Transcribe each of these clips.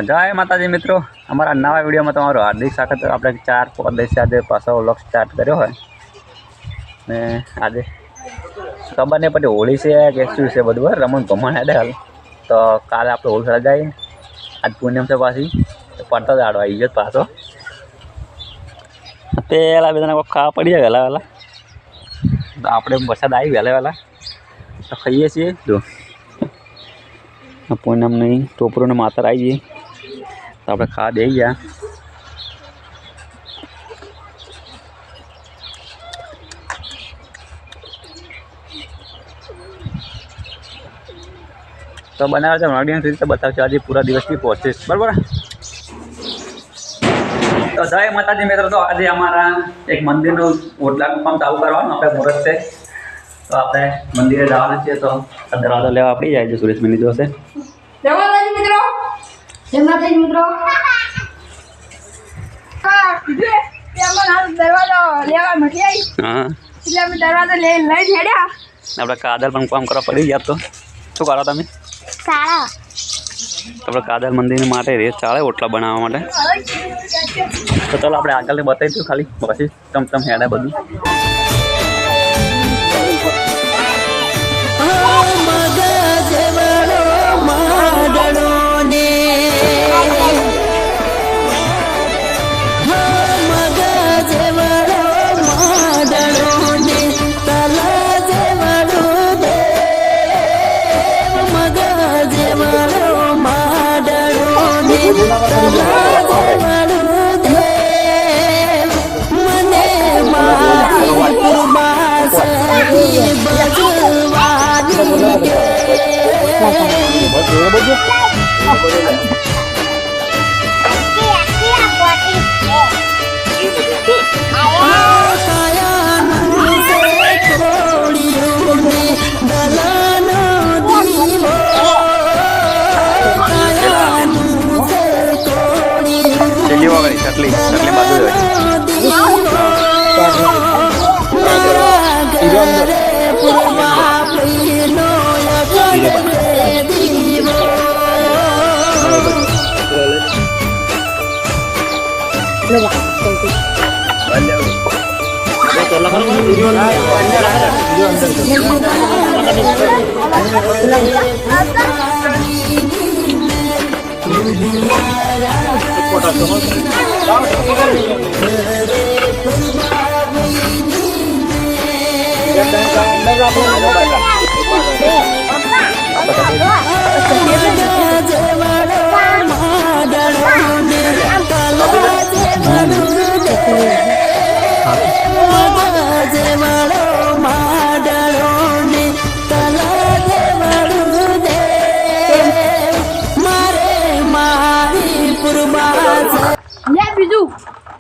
જય માતાજી મિત્રો, અમારા નવા વિડીયોમાં તમારું હાર્દિક સ્વાગત. આપણે 4-5 દિવસ આજે પાછો વ્લોગ સ્ટાર્ટ કર્યો હોય ને આજે ખબર નહીં પછી હોળી છે કે શું છે બધું રમણ ભમણ હેડે હાલ. તો કાલે આપણે હોળી ખેલા જાય, આજ પૂનમ છે પાછી પડતો દાડો આવી ગયો પાછો. પહેલાં બધાને ખાવા પડી જાય વહેલા વહેલા, તો આપણે વરસાદ આવી વહેલા વહેલા તો ખાઈએ છીએ. જો પૂનમ નહીં ટોપરોને માતર આવી જઈએ તો આપણે ખાવા દઈ ગયા. તો બનાવે છે ઓડિયન્સ રીતે બતાવશે આજે પૂરા દિવસની પ્રોસેસ, બરાબર. તો જય માતાજી મિત્રો, તો આજે અમારા એક મંદિરનું ઓટલાનું કામ ચાલુ કરવાનું આપણે મુહૂર્ત છે, તો આપણે મંદિરે જવાના છીએ. તો દરવાજો લેવા આપણી જાય છે સુરેશ મિની જોશે. જય માતાજી મિત્રો, જય માતાજી મિત્રો. દરવાજો લેવા મટી આવી. હા, એટલે અમે દરવાજો લઈને હેડ્યા. આપણે કાદર પણ કામ કરવા પડી ગયા. તો શું કરો તમે? આપણે કાદર મંદિર માટે રેત ચાલે ઓટલા બનાવવા માટે. તો ચાલો આપણે આગળ બતાવી દઉં ખાલી, પછી તમ હેડા બધું. ચટલી બાજુ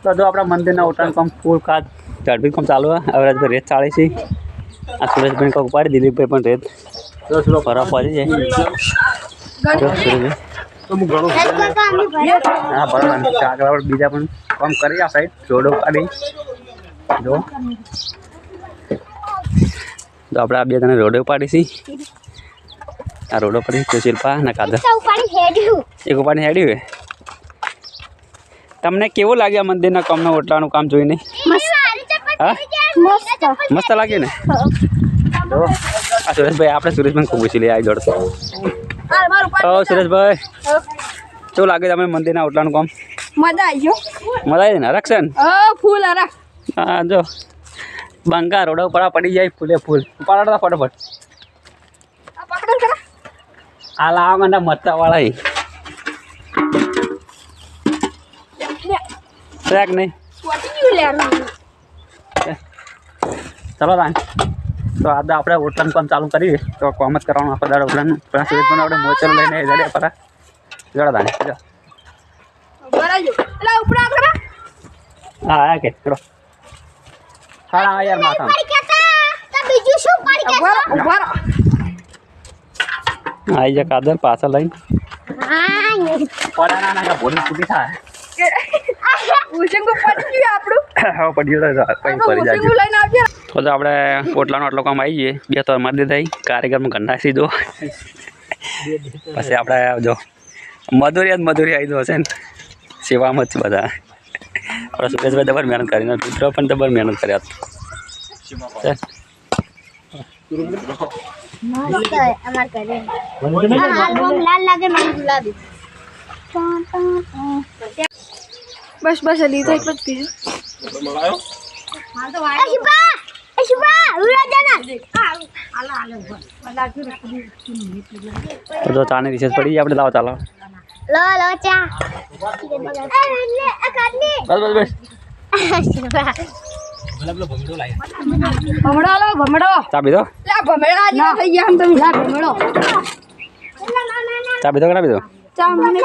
તો જો આપણા મંદિરના ઓટાનું કામ ફૂલ કાજ ઝડપી કામ ચાલુ હોય. અવરાજભાઈ રેત ચાલે છે. આ સુરેશભાઈ કામ ઉપાડી, દિલીપભાઈ પણ રેત ફરવા પડી જાય. હા બરાબર, આગળ બીજા પણ કામ કરી આ સાઈડ રોડો કાઢી. જો આપણે આ બે તને રોડો પાડી છે. આ રોડો પડી તો શિલ્પા ના કાદર એક ઉપાડી હેડ્યું. તમને કેવું લાગ્યું આ મંદિરના કામના ઓટલાનું કામ જોઈને? હા, મસ્ત લાગ્યું ને? તો આ સુરેશભાઈ, આપણે સુરેશભાઈ ખૂબ પૂછી લઈએ આ જોડતો. તો સુરેશભાઈ, શું લાગે તમને મંદિરના ઓટલાનું કામ? મજા આવી ગયો. મજા આવી ને? રક્ષણ ફૂલ હરા. હા, જો બંકા રોડા ઉપર પડી જાય ફૂલે ફૂલ ઉપાડતા ફટાફટ. આ લાવા ગંડા મત્તા વાળા ટ્રેક નહીં. ચાલો તાન, તો આજે આપણે ઓટલાનું કામ ચાલુ કરીએ. તો કામ જ કરવાનું આપણે દાડા ઓટલાનું. પણ સુરેશભાઈ આપણે મોચર લઈને જડે પરા જોડા તાન. હા હા કે ચલો. હા યાર માથા આવી જા કાદર પાછળ લઈને. પડા ના ભોલી ફૂટી થાય. હા પડ્યું તો આપણે પોટલાનો આટલો કામ આવી જઈએ. બે તો મારી દીધા કારીગરમાં ગંડા સીધો. પછી આપણે જો મધુરી આવી તો હશે ને સેવામાં જ બધા આપણા સુરેશભાઈ દબર મહેનત કરીને મિત્રો પણ દબર મહેનત કર્યા બસ બસ અલી તો એટલું જ પીધું તો ચાની રિસેસ પડી જાય આપણે લાવો ચાલો બસ ભમડો ચા પીધો ભમડા થઈ ગયા આમ તમે ભમડો ચા પીધો કે ના પીધો ચા મને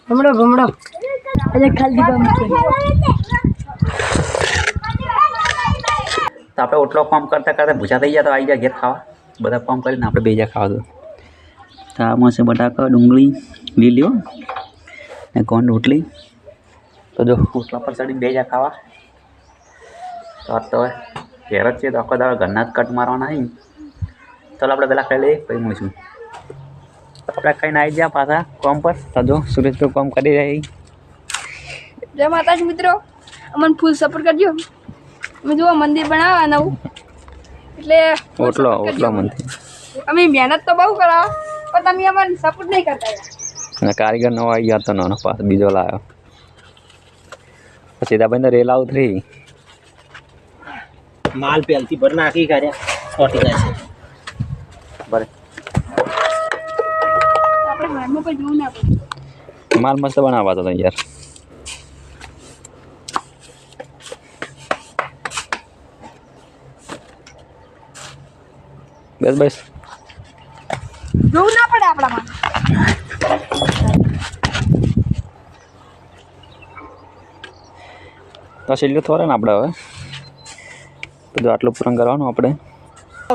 ભમડો ભમડો અરે ખાલી તો આપણે ઓટલો કામ કરતા કરતા ભૂસા થઈ ગયા તો આવી ગયા ઘેર ખાવા બધા કામ કરીને આપણે બે જા ખાવા દો તો આમાં છે બટાકા ડુંગળી લીલીઓ ને કોણ રોટલી તો જો ઓટલા પર ચડી બે જા ખાવા તો આ તો ઘેર જ છે તો આખો દાડો ઘરના જ કટ મારવાના નહીં ચાલો આપણે પહેલાં ખાઈ લઈએ પછી મળીશું આપણે ખાઈને આવી ગયા પાછા કામ પર તો જો સુરેશ તો કામ કરી રહી જય માતાજી મિત્રો અમને ફૂલ સપોર્ટ કરજો અમે જો મંદિર બનાવવા નવું એટલે ઓટલો મંદિર અમે મહેનત તો બહુ કરાવો પણ તમે અમને સપોર્ટ નહીં કરતા અને કારીગર નવો આવી ગયા તો નાનો પાસ બીજો લાવ્યો પછી સીધાભાઈ રેલ આવું થઈ માલ પહેલથી ભર નાખી કર્યા ખોટી જાય છે બરે આપણે ઘરમાં કોઈ જોવું ના પડે માલ મસ્ત બનાવવા તો યાર બસ જોવું ના પડે આપણામાં તો છેલ્લું થોડે ને આપણે હવે બધું આટલું પૂરણ કરવાનું આપણે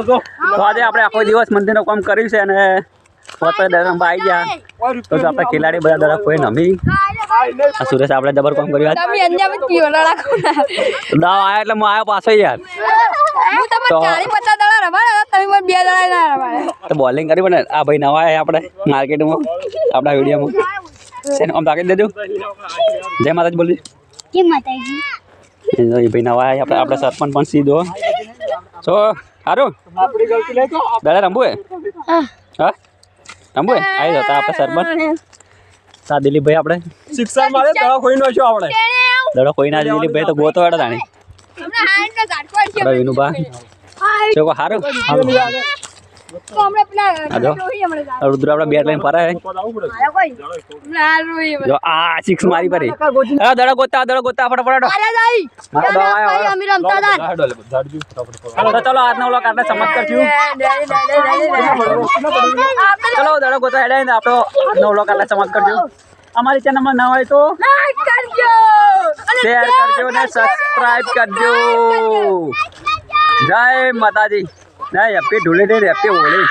તો આજે આપણે આખો દિવસ મંદિરનું કામ કર્યું છે અને પોતે દરંબા આવી ગયા તો આપણે ખેલાડી બધા દરા કોઈ નમી સુરેશ આપણે જબર કામ કર્યું તમે અંજામ જ પીઓ લડાકો દાવ આવ્યા એટલે હું આવ્યો પાછો યાર હું તમને 40-50 દડા રમાડે તમે મને 2 દડા ના રમાડે તો બોલિંગ કરી પણ આ ભાઈ નવા આવ્યા આપણે માર્કેટમાં આપણા વિડીયોમાં આમ તાકી દેજો જય માતાજી બોલજી જય માતાજી એ ભાઈ નવા આવ્યા આપણે સરપંચ પણ સીધો સો સારું દાદા રમવું હે હા રમવું હે આવી જતા આપણે સરપંચ સા દિલીપભાઈ આપણે શિક્ષણ મારે દવા કોઈ નો છો આપણે દડો કોઈ ના દિલીપભાઈ તો ગોતો હેડો તાણી હમણાં હાઈટ નો ઝાટકો છે આપણે વિનુભા ચોકો સારું તો હમણાં પેલા આજો. રોહી હમણાં રુદ્ર આપણે બેટ લઈને ફરાય આયો કોઈ હમણાં રોહી જો આ સિક્સ મારી પરી દડો ગોતા ફટાફટ અરે દાઈ મારો દવા આવ્યો ભાઈ અમે રમતા હતા તો ચલો આજનો વ્લોગ આપણે સમાપ્ત કરશું ચલો દડો ગોતા હેડે ને આપણો આજનો વ્લોગ આપણે સમાપ્ત કરશું અમારી ચેનલમાં ન હોય તો લાઈક કરજો અને શેર કરજો ને સબસ્ક્રાઇબ કરજો જય માતાજી જય હેપી ધૂળેટી હેપી હોળી